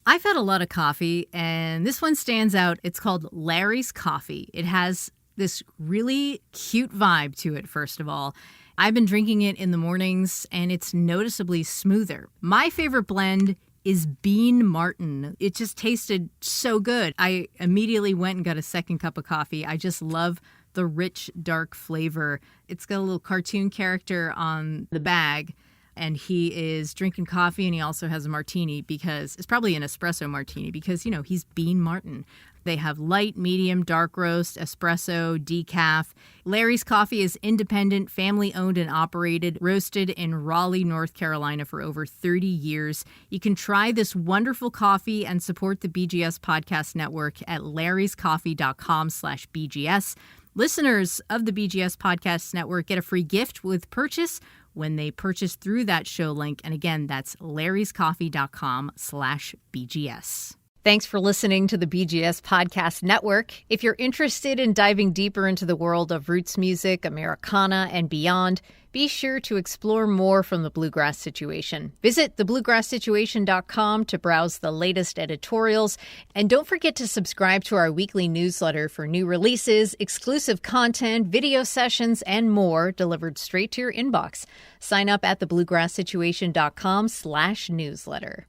I've had a lot of coffee, and this one stands out. It's called Larry's Coffee. It has this really cute vibe to it, first of all. I've been drinking it in the mornings, and it's noticeably smoother. My favorite blend is Bean Martin. It just tasted so good. I immediately went and got a second cup of coffee. I just love the rich, dark flavor. It's got a little cartoon character on the bag, and he is drinking coffee, and he also has a martini because it's probably an espresso martini because, he's Bean Martin. They have light, medium, dark roast, espresso, decaf. Larry's Coffee is independent, family-owned and operated, roasted in Raleigh, North Carolina for over 30 years. You can try this wonderful coffee and support the BGS Podcast Network at larryscoffee.com/BGS. Listeners of the BGS Podcast Network get a free gift with purchase when they purchase through that show link. And again, that's larryscoffee.com/BGS. Thanks for listening to the BGS Podcast Network. If you're interested in diving deeper into the world of roots music, Americana, and beyond, be sure to explore more from the Bluegrass Situation. Visit thebluegrasssituation.com to browse the latest editorials. And don't forget to subscribe to our weekly newsletter for new releases, exclusive content, video sessions, and more delivered straight to your inbox. Sign up at thebluegrasssituation.com/newsletter.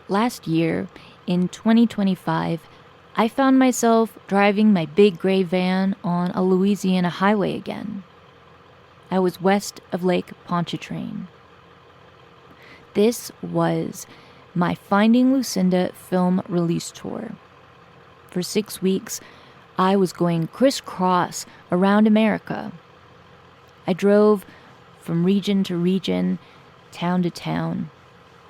Last year, in 2025, I found myself driving my big gray van on a Louisiana highway again. I was west of Lake Pontchartrain. This was my Finding Lucinda film release tour. For 6 weeks, I was going crisscross around America. I drove from region to region, town to town.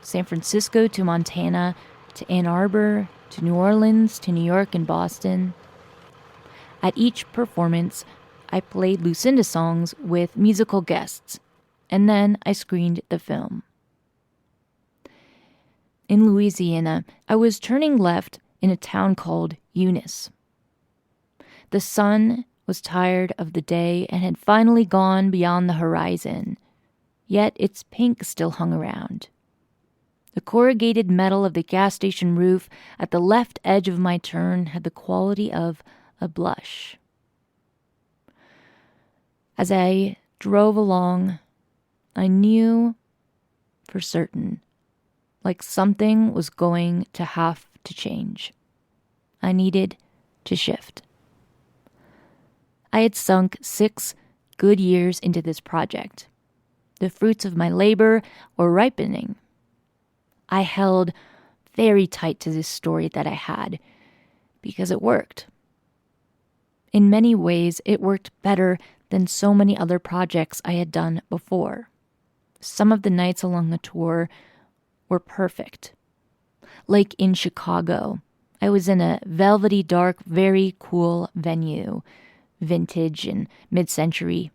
San Francisco to Montana, to Ann Arbor, to New Orleans, to New York and Boston. At each performance, I played Lucinda songs with musical guests, and then I screened the film. In Louisiana, I was turning left in a town called Eunice. The sun was tired of the day and had finally gone beyond the horizon, yet its pink still hung around. The corrugated metal of the gas station roof at the left edge of my turn had the quality of a blush. As I drove along, I knew for certain, like something was going to have to change. I needed to shift. I had sunk 6 good years into this project. The fruits of my labor were ripening. I held very tight to this story that I had because it worked. In many ways, it worked better than so many other projects I had done before. Some of the nights along the tour were perfect. Like in Chicago, I was in a velvety dark, very cool venue, vintage and mid-century.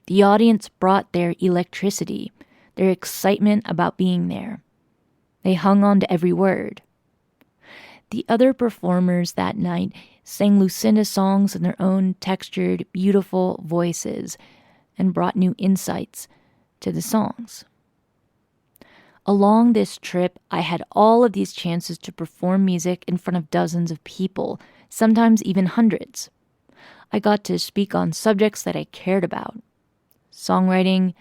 The audience brought their electricity, their excitement about being there. They hung on to every word. The other performers that night sang Lucinda songs in their own textured, beautiful voices and brought new insights to the songs. Along this trip, I had all of these chances to perform music in front of dozens of people, sometimes even hundreds. I got to speak on subjects that I cared about. Songwriting,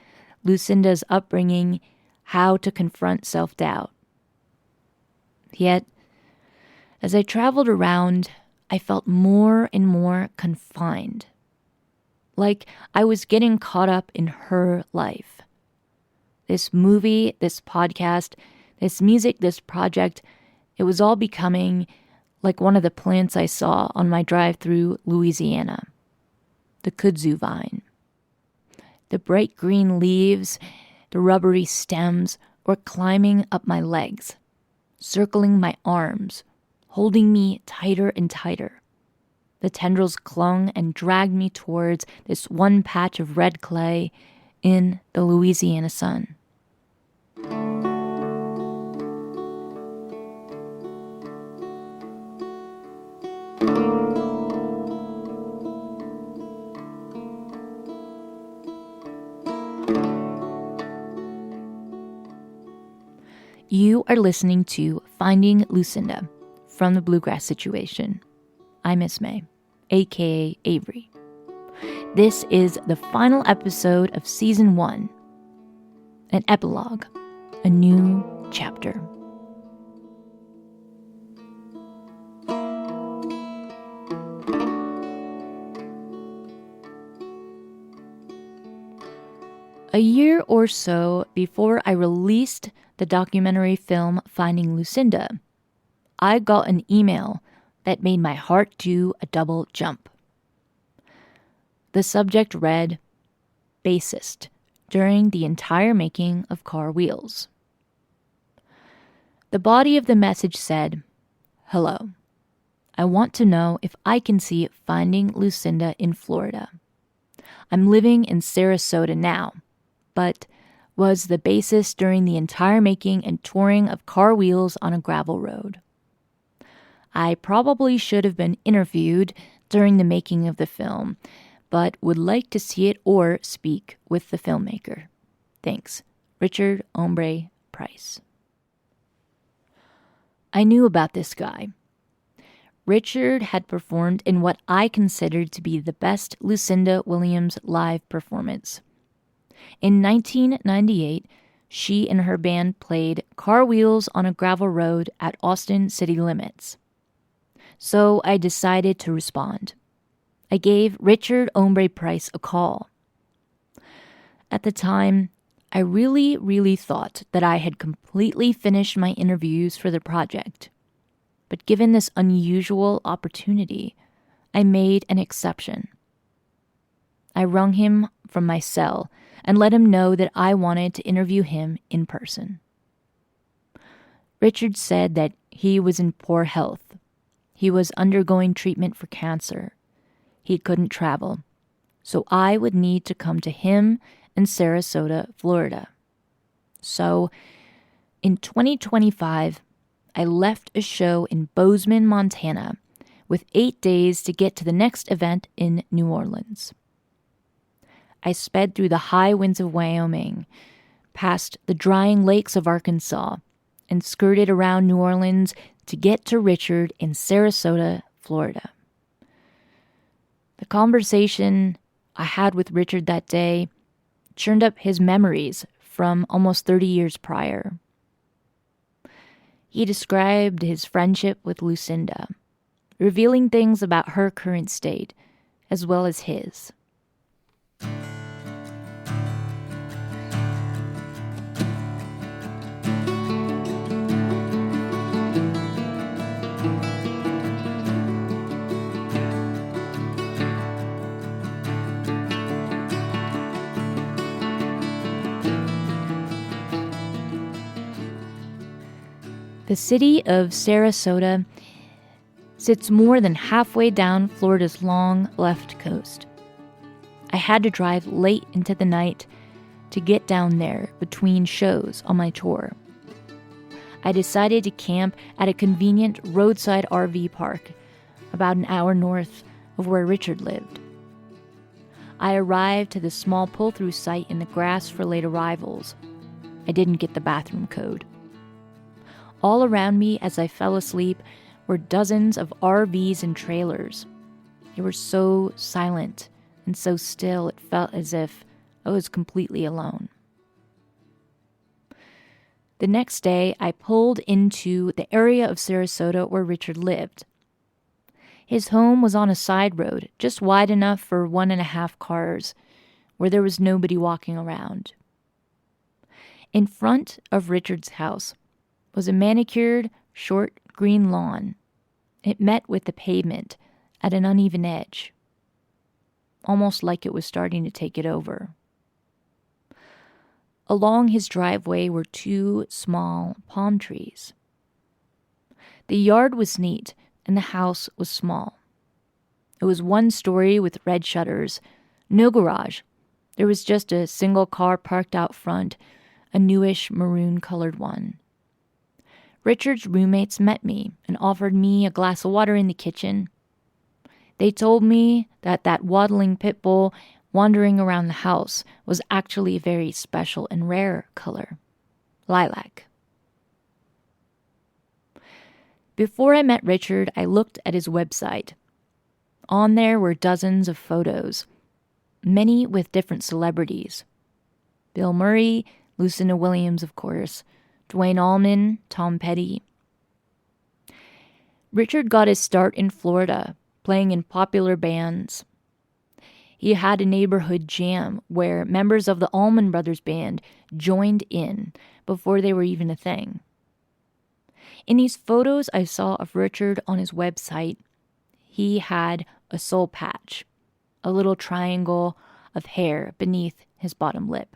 Lucinda's upbringing, how to confront self-doubt. Yet, as I traveled around, I felt more and more confined. Like I was getting caught up in her life. This movie, this podcast, this music, this project, it was all becoming like one of the plants I saw on my drive through Louisiana. The kudzu vine. The bright green leaves, the rubbery stems were climbing up my legs, circling my arms, holding me tighter and tighter. The tendrils clung and dragged me towards this one patch of red clay in the Louisiana sun. You are listening to Finding Lucinda from the Bluegrass Situation. I'm ISMAY, aka Avery. This is the final episode of Season 1, an epilogue, a new chapter. A year or so before I released the documentary film Finding Lucinda, I got an email that made my heart do a double jump. The subject read, "Bassist during the entire making of Car Wheels." The body of the message said, "Hello. I want to know if I can see Finding Lucinda in Florida. I'm living in Sarasota now, but was the bassist during the entire making and touring of Car Wheels on a gravel road. I probably should have been interviewed during the making of the film, but would like to see it or speak with the filmmaker. Thanks, Richard Hombre Price." I knew about this guy. Richard had performed in what I considered to be the best Lucinda Williams live performance. In 1998, she and her band played Car Wheels on a gravel road at Austin city limits. So I decided to respond. I gave Richard Hombre Price a call. At the time, I really thought that I had completely finished my interviews for the project. But given this unusual opportunity, I made an exception. I wrung him from my cell and let him know that I wanted to interview him in person. Richard said that he was in poor health. He was undergoing treatment for cancer. He couldn't travel, so I would need to come to him in Sarasota, Florida. So, in 2025, I left a show in Bozeman, Montana, with 8 days to get to the next event in New Orleans. I sped through the high winds of Wyoming, past the drying lakes of Arkansas, and skirted around New Orleans to get to Richard in Sarasota, Florida. The conversation I had with Richard that day churned up his memories from almost 30 years prior. He described his friendship with Lucinda, revealing things about her current state, as well as his. The city of Sarasota sits more than halfway down Florida's long left coast. I had to drive late into the night to get down there between shows on my tour. I decided to camp at a convenient roadside RV park about an hour north of where Richard lived. I arrived to the small pull-through site in the grass for late arrivals. I didn't get the bathroom code. All around me as I fell asleep were dozens of RVs and trailers. They were so silent and so still it felt as if I was completely alone. The next day, I pulled into the area of Sarasota where Richard lived. His home was on a side road, just wide enough for 1.5 cars, where there was nobody walking around. In front of Richard's house was a manicured, short green lawn. It met with the pavement at an uneven edge, almost like it was starting to take it over. Along his driveway were 2 small palm trees. The yard was neat, and the house was small. It was 1 story with red shutters, no garage. There was just a single car parked out front, a newish maroon-colored one. Richard's roommates met me and offered me a glass of water in the kitchen. They told me that waddling pit bull wandering around the house was actually a very special and rare color, lilac. Before I met Richard, I looked at his website. On there were dozens of photos, many with different celebrities. Bill Murray, Lucinda Williams, of course, Dwayne Allman, Tom Petty. Richard got his start in Florida, playing in popular bands. He had a neighborhood jam where members of the Allman Brothers Band joined in before they were even a thing. In these photos I saw of Richard on his website, he had a soul patch, a little triangle of hair beneath his bottom lip.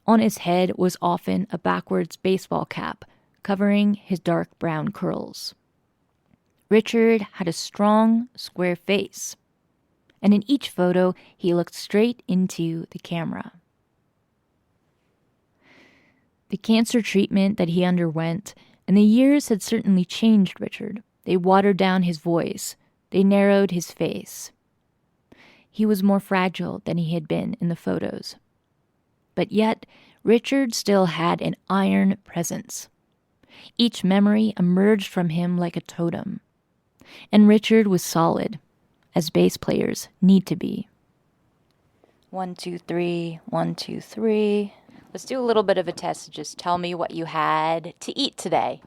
On his head was often a backwards baseball cap covering his dark brown curls. Richard had a strong, square face, and in each photo he looked straight into the camera. The cancer treatment that he underwent and the years had certainly changed Richard. They watered down his voice. They narrowed his face. He was more fragile than he had been in the photos. But yet, Richard still had an iron presence. Each memory emerged from him like a totem. And Richard was solid, as bass players need to be. 1, 2, 3, 1, 2, 3. Let's do a little bit of a test. Just tell me what you had to eat today.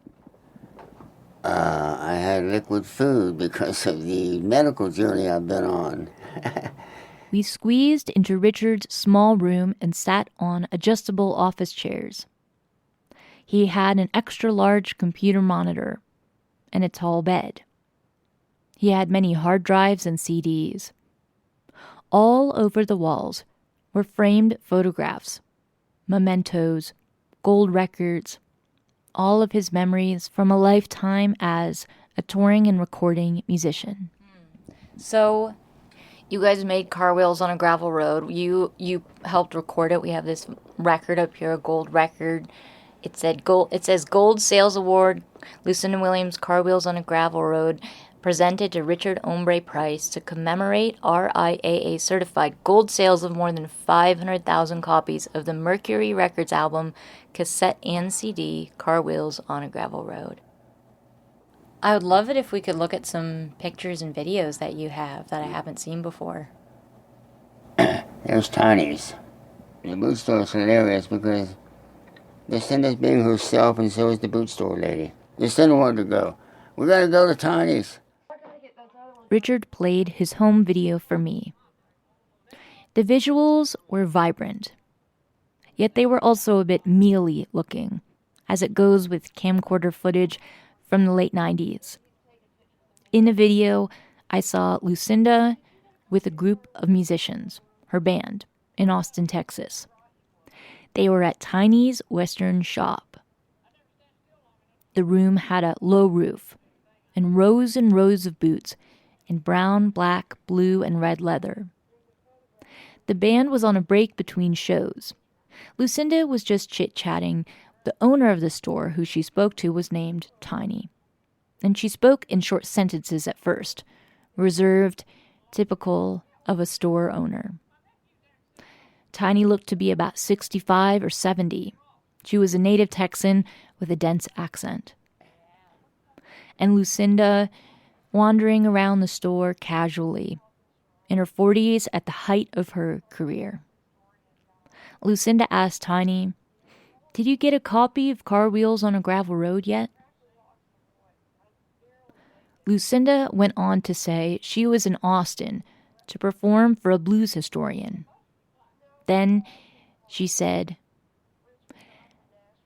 I had liquid food because of the medical journey I've been on. We squeezed into Richard's small room and sat on adjustable office chairs. He had an extra-large computer monitor and a tall bed. He had many hard drives and CDs. All over the walls were framed photographs, mementos, gold records, all of his memories from a lifetime as a touring and recording musician. So, you guys made Car Wheels on a Gravel Road. You helped record it. We have this record up here, a gold record. It says Gold Sales Award, Lucinda Williams, Car Wheels on a Gravel Road, presented to Richard Hombre Price to commemorate RIAA certified gold sales of more than 500,000 copies of the Mercury Records album, cassette and CD, Car Wheels on a Gravel Road. I would love it if we could look at some pictures and videos that you have that I haven't seen before. There's Tiny's. The boot store is hilarious because Lucinda's being herself and so is the boot store lady. Lucinda wanted to go. We gotta go to Tiny's. Richard played his home video for me. The visuals were vibrant, yet they were also a bit mealy looking, as it goes with camcorder footage from the late 90s. In the video, I saw Lucinda with a group of musicians, her band, in Austin, Texas. They were at Tiny's Western Shop. The room had a low roof and rows of boots in brown, black, blue, and red leather. The band was on a break between shows. Lucinda was just chit-chatting. The owner of the store, who she spoke to, was named Tiny. And she spoke in short sentences at first, reserved, typical of a store owner. Tiny looked to be about 65 or 70. She was a native Texan with a dense accent. And Lucinda, wandering around the store casually, in her 40s at the height of her career. Lucinda asked Tiny, "Did you get a copy of Car Wheels on a Gravel Road yet?" Lucinda went on to say she was in Austin to perform for a blues historian. Then she said,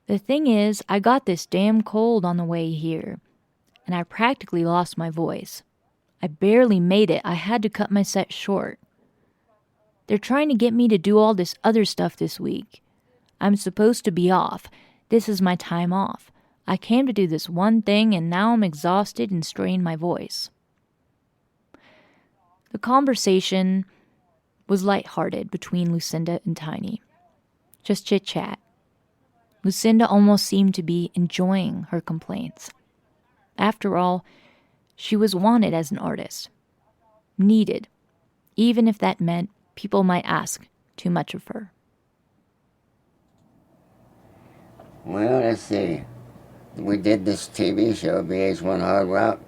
"The thing is, I got this damn cold on the way here, and I practically lost my voice. I barely made it. I had to cut my set short. They're trying to get me to do all this other stuff this week. I'm supposed to be off. This is my time off. I came to do this one thing, and now I'm exhausted and strained my voice." The conversation was lighthearted between Lucinda and Tiny. Just chit-chat. Lucinda almost seemed to be enjoying her complaints. After all, she was wanted as an artist. Needed, even if that meant people might ask too much of her. Well, let's see. we did this TV show, VH1 Hard Rock,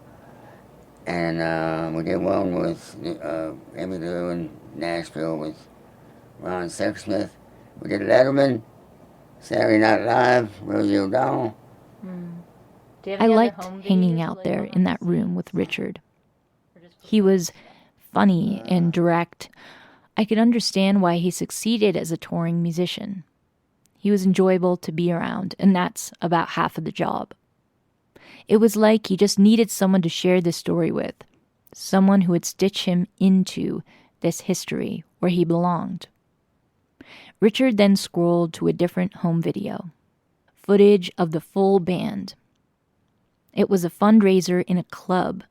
and we did one with Epilogue in Nashville with Ron Sexsmith. We did Letterman, Saturday Night Live, Rosie O'Donnell. I liked hanging out there in that room with Richard. He was funny and direct. I could understand why he succeeded as a touring musician. He was enjoyable to be around, and that's about half of the job. It was like he just needed someone to share this story with, someone who would stitch him into this history where he belonged. Richard then scrolled to a different home video, footage of the full band. It was a fundraiser in a club.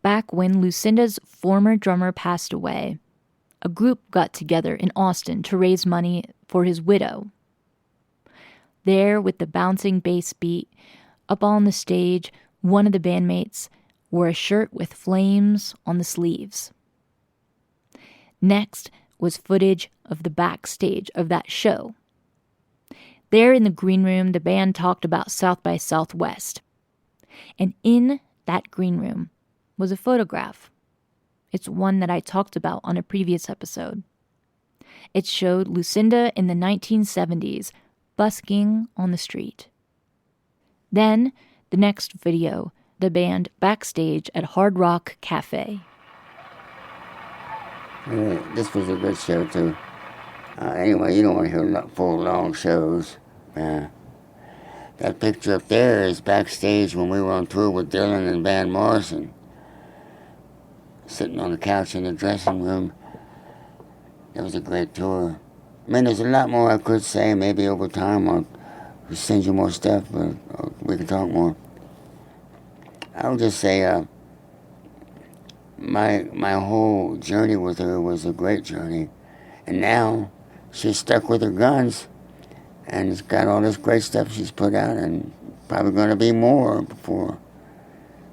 Back when Lucinda's former drummer passed away, a group got together in Austin to raise money for his widow. There, with the bouncing bass beat, up on the stage, one of the bandmates wore a shirt with flames on the sleeves. Next was footage of the backstage of that show. There in the green room, the band talked about South by Southwest. And in that green room was a photograph. It's one that I talked about on a previous episode. It showed Lucinda in the 1970s busking on the street. Then, the next video, the band backstage at Hard Rock Cafe. This was a good show, too. Anyway, you don't want to hear full, long shows. That picture up there is backstage when we were on tour with Dylan and Van Morrison. Sitting on the couch in the dressing room. That was a great tour. I mean, there's a lot more I could say. Maybe over time I'll send you more stuff, but we can talk more. I'll just say my whole journey with her was a great journey. And now she's stuck with her guns. And it's got all this great stuff she's put out, and probably going to be more before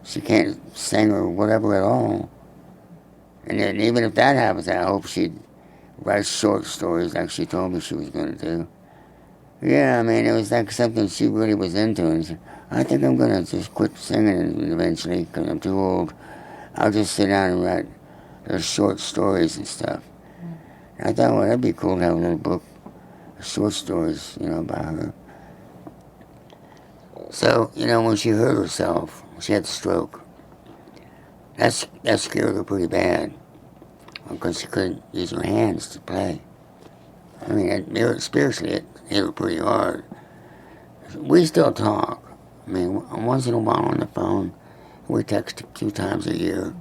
she can't sing or whatever at all. And then even if that happens, I hope she'd write short stories like she told me she was going to do. Yeah, I mean, it was like something she really was into. And she, I think I'm going to just quit singing eventually because I'm too old. I'll just sit down and write those short stories and stuff. And I thought, well, that'd be cool to have a little book. Short stories, about her. So, when she hurt herself, she had the stroke. That scared her pretty bad because she couldn't use her hands to play. I mean, spiritually, it hit her pretty hard. We still talk. I mean, once in a while on the phone. We text a few times a year.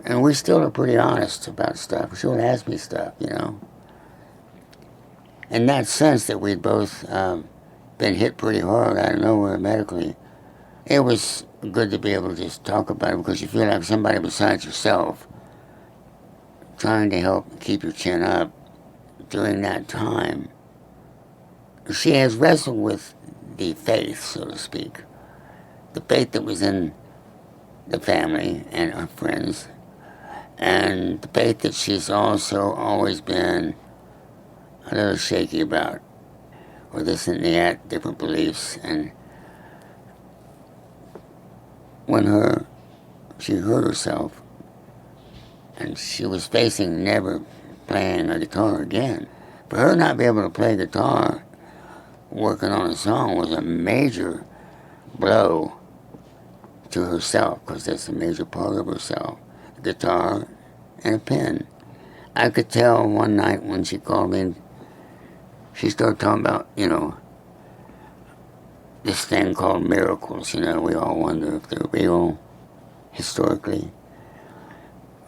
And we still are pretty honest about stuff. She'll ask me stuff, In that sense that we'd both been hit pretty hard out of nowhere medically, it was good to be able to just talk about it because you feel like somebody besides yourself trying to help keep your chin up during that time. She has wrestled with the faith, so to speak, the faith that was in the family and our friends, and the faith that she's also always been a little shaky about, or this and that, different beliefs. And when she hurt herself, and she was facing never playing a guitar again. For her not be able to play guitar, working on a song, was a major blow to herself, because that's a major part of herself, a guitar and a pen. I could tell one night when she called me and she started talking about, this thing called miracles. We all wonder if they're real historically.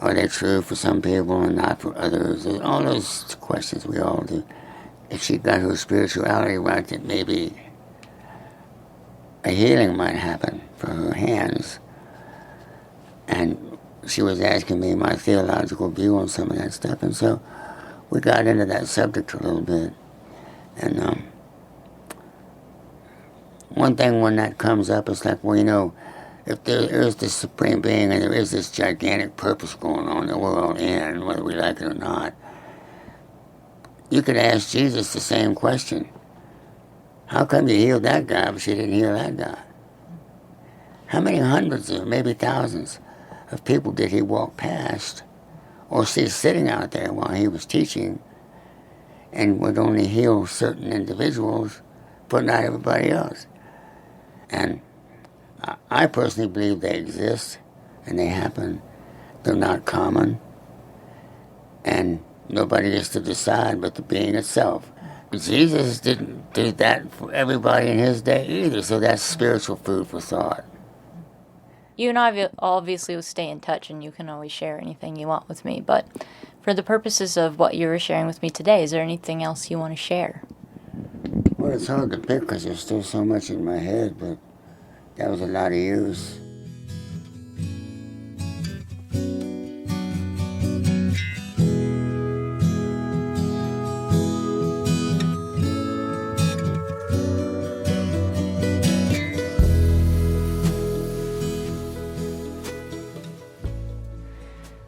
Are they true for some people and not for others? All those questions we all do. If she got her spirituality right, that maybe a healing might happen for her hands. And she was asking me my theological view on some of that stuff. And so we got into that subject a little bit. And one thing when that comes up, it's like, well, if there is this supreme being and there is this gigantic purpose going on that we're all in, whether we like it or not, you could ask Jesus the same question. How come you healed that guy but you didn't heal that guy? How many hundreds or maybe thousands of people did he walk past or see sitting out there while he was teaching and would only heal certain individuals but not everybody else? And I personally believe they exist and they happen. They're not common. And nobody gets to decide but the being itself. Jesus didn't do that for everybody in his day either, so that's spiritual food for thought. You and I obviously will stay in touch, and you can always share anything you want with me. But for the purposes of what you were sharing with me today, is there anything else you want to share? Well, it's hard to pick because there's still so much in my head, but that was a lot of use.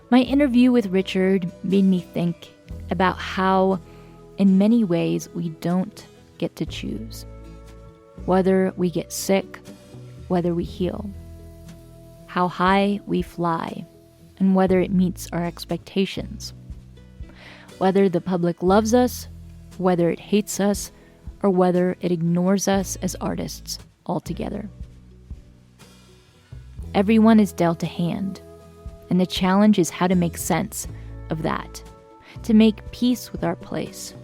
My interview with Richard made me think about how, in many ways, we don't get to choose. Whether we get sick, whether we heal, how high we fly, and whether it meets our expectations. Whether the public loves us, whether it hates us, or whether it ignores us as artists altogether. Everyone is dealt a hand. And the challenge is how to make sense of that, to make peace with our place,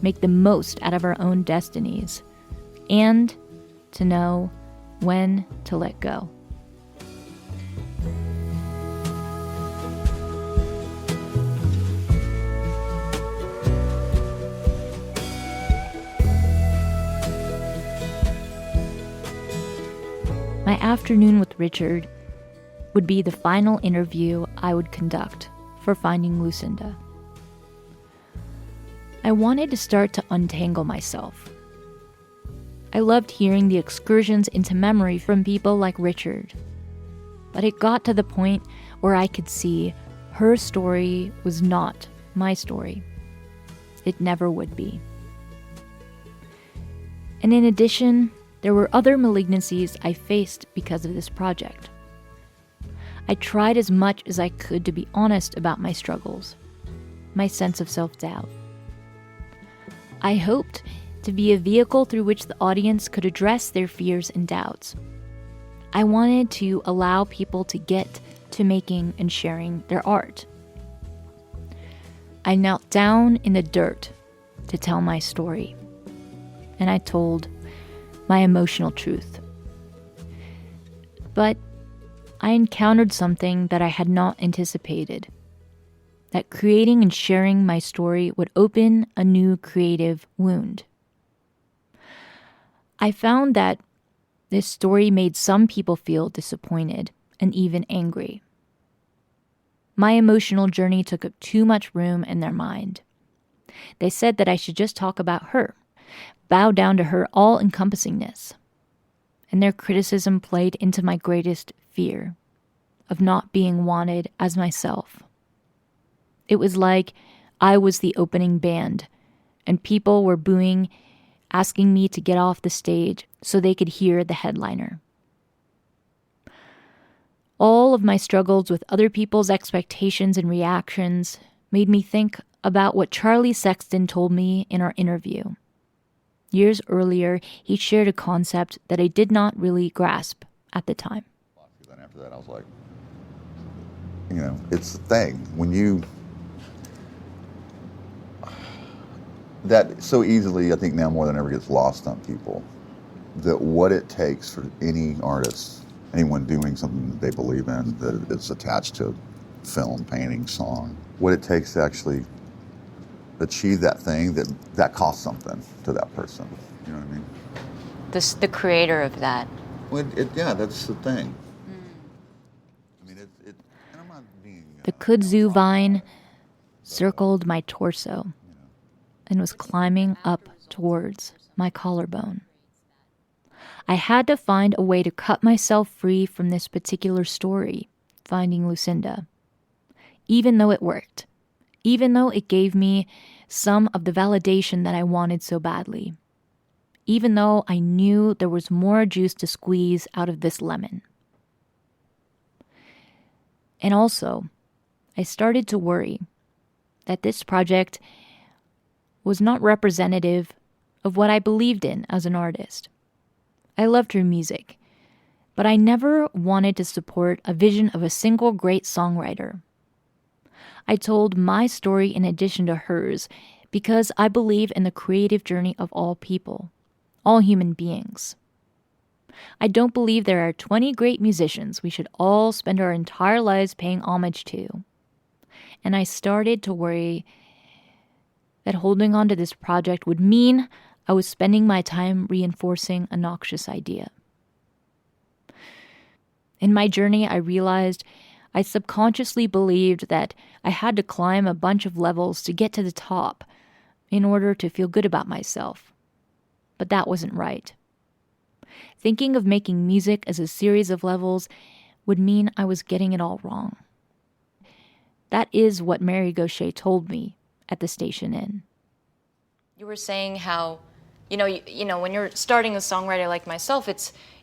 make the most out of our own destinies, and to know when to let go. My afternoon with Richard would be the final interview I would conduct for Finding Lucinda. I wanted to start to untangle myself. I loved hearing the excursions into memory from people like Richard, but it got to the point where I could see her story was not my story. It never would be. And in addition, there were other malignancies I faced because of this project. I tried as much as I could to be honest about my struggles, my sense of self-doubt. I hoped to be a vehicle through which the audience could address their fears and doubts. I wanted to allow people to get to making and sharing their art. I knelt down in the dirt to tell my story, and I told my emotional truth. But I encountered something that I had not anticipated, that creating and sharing my story would open a new creative wound. I found that this story made some people feel disappointed and even angry. My emotional journey took up too much room in their mind. They said that I should just talk about her, bow down to her all-encompassingness. And their criticism played into my greatest fear of not being wanted as myself. It was like I was the opening band, and people were booing, asking me to get off the stage so they could hear the headliner. All of my struggles with other people's expectations and reactions made me think about what Charlie Sexton told me in our interview. Years earlier, he shared a concept that I did not really grasp at the time. Then after that, I was like, it's the thing. When you... That so easily, I think now more than ever, gets lost on people. That what it takes for any artist, anyone doing something that they believe in, that it's attached to film, painting, song, what it takes to actually achieve that thing, that costs something to that person. You know what I mean? The creator of that. Well, that's the thing. I mean, and I'm not being... The kudzu vine circled my torso and was climbing up towards my collarbone. I had to find a way to cut myself free from this particular story, Finding Lucinda. Even though it worked. Even though it gave me some of the validation that I wanted so badly. even though I knew there was more juice to squeeze out of this lemon. And also, I started to worry that this project was not representative of what I believed in as an artist. I loved her music, but I never wanted to support a vision of a single great songwriter. I told my story in addition to hers because I believe in the creative journey of all people, all human beings. I don't believe there are 20 great musicians we should all spend our entire lives paying homage to. And I started to worry that holding on to this project would mean I was spending my time reinforcing a noxious idea. In my journey, I realized I subconsciously believed that I had to climb a bunch of levels to get to the top in order to feel good about myself. But that wasn't right. Thinking of making music as a series of levels would mean I was getting it all wrong. That is what Mary Gaucher told me at the station inn. You were saying how, you know, when you're starting a songwriter like myself,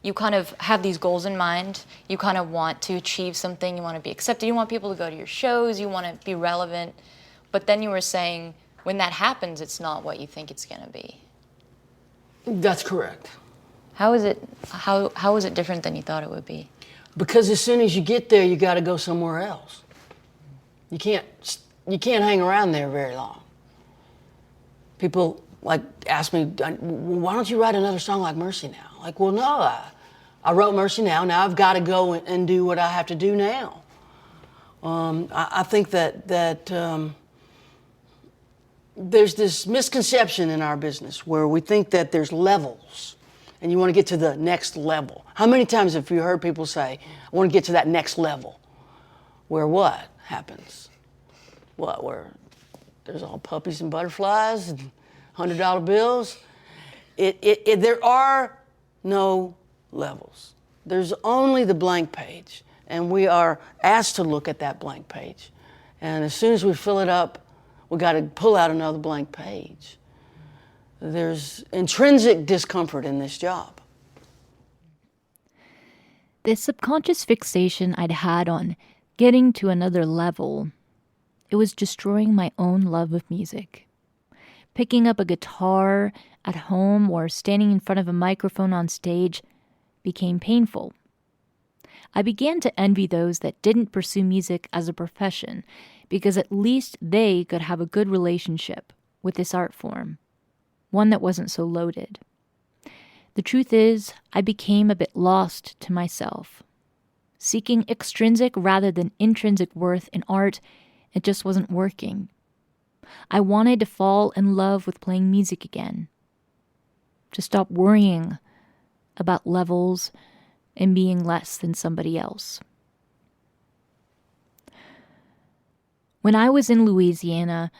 you kind of have these goals in mind. You kind of want to achieve something. You want to be accepted. You want people to go to your shows. You want to be relevant. But then you were saying when that happens, it's not what you think it's going to be. That's correct. How is it different than you thought it would be? Because as soon as you get there, you got to go somewhere else. You can't hang around there very long. People ask me, why don't you write another song like Mercy Now? Like, well, no, I wrote Mercy Now. Now I've got to go and do what I have to do now. I think that there's this misconception in our business where we think that there's levels and you want to get to the next level. How many times have you heard people say, I want to get to that next level? Where what happens? What, where there's all puppies and butterflies and $100 bills? There are no levels. There's only the blank page, and we are asked to look at that blank page. And as soon as we fill it up, we got to pull out another blank page. There's intrinsic discomfort in this job. This subconscious fixation I'd had on getting to another level, it was destroying my own love of music. Picking up a guitar at home or standing in front of a microphone on stage became painful. I began to envy those that didn't pursue music as a profession because at least they could have a good relationship with this art form, one that wasn't so loaded. The truth is, I became a bit lost to myself. Seeking extrinsic rather than intrinsic worth in art, it just wasn't working. I wanted to fall in love with playing music again, to stop worrying about levels and being less than somebody else. When I was in Louisiana,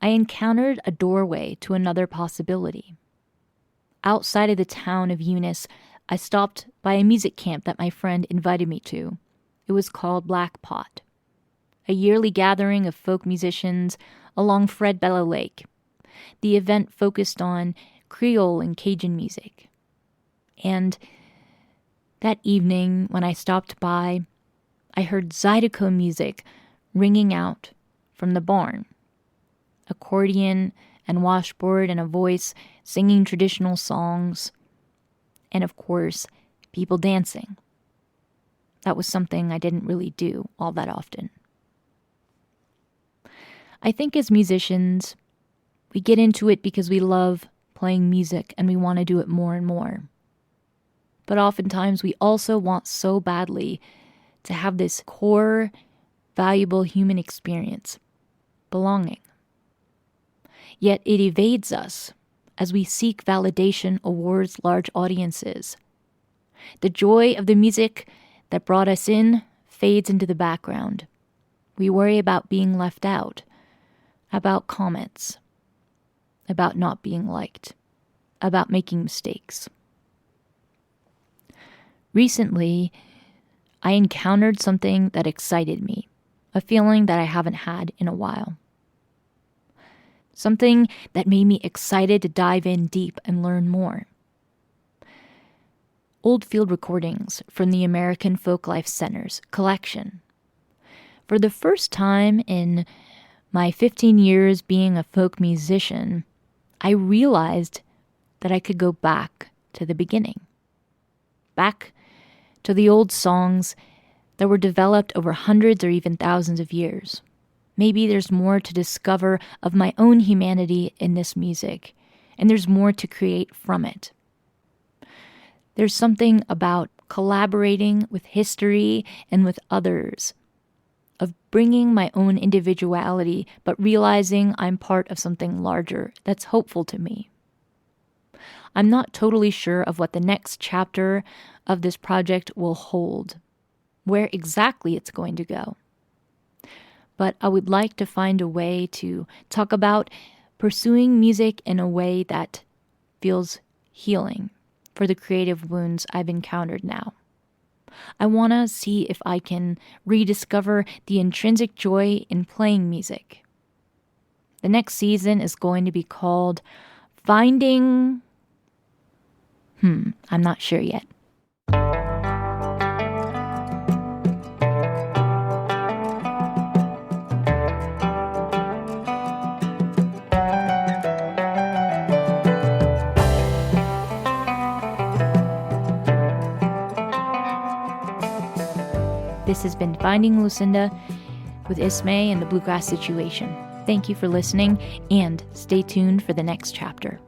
I encountered a doorway to another possibility. Outside of the town of Eunice, I stopped by a music camp that my friend invited me to. It was called Black Pot, a yearly gathering of folk musicians along Fred Bella Lake. The event focused on Creole and Cajun music. And that evening, when I stopped by, I heard Zydeco music ringing out from the barn. Accordion and washboard and a voice singing traditional songs. And of course, people dancing. That was something I didn't really do all that often. I think as musicians, we get into it because we love playing music and we want to do it more and more. But oftentimes we also want so badly to have this core, valuable human experience, belonging. Yet it evades us as we seek validation awards large audiences. The joy of the music that brought us in fades into the background. We worry about being left out, about comments, about not being liked, about making mistakes. Recently, I encountered something that excited me, a feeling that I haven't had in a while. Something that made me excited to dive in deep and learn more. old field recordings from the American Folklife Center's collection. For the first time in my 15 years being a folk musician, I realized that I could go back to the beginning. Back to the old songs that were developed over hundreds or even thousands of years. Maybe there's more to discover of my own humanity in this music, and there's more to create from it. There's something about collaborating with history and with others, of bringing my own individuality, but realizing I'm part of something larger that's hopeful to me. I'm not totally sure of what the next chapter of this project will hold, where exactly it's going to go. But I would like to find a way to talk about pursuing music in a way that feels healing for the creative wounds I've encountered now. I want to see if I can rediscover the intrinsic joy in playing music. The next season is going to be called Finding... I'm not sure yet. This has been Finding Lucinda with ISMAY and the Bluegrass Situation. Thank you for listening, and stay tuned for the next chapter.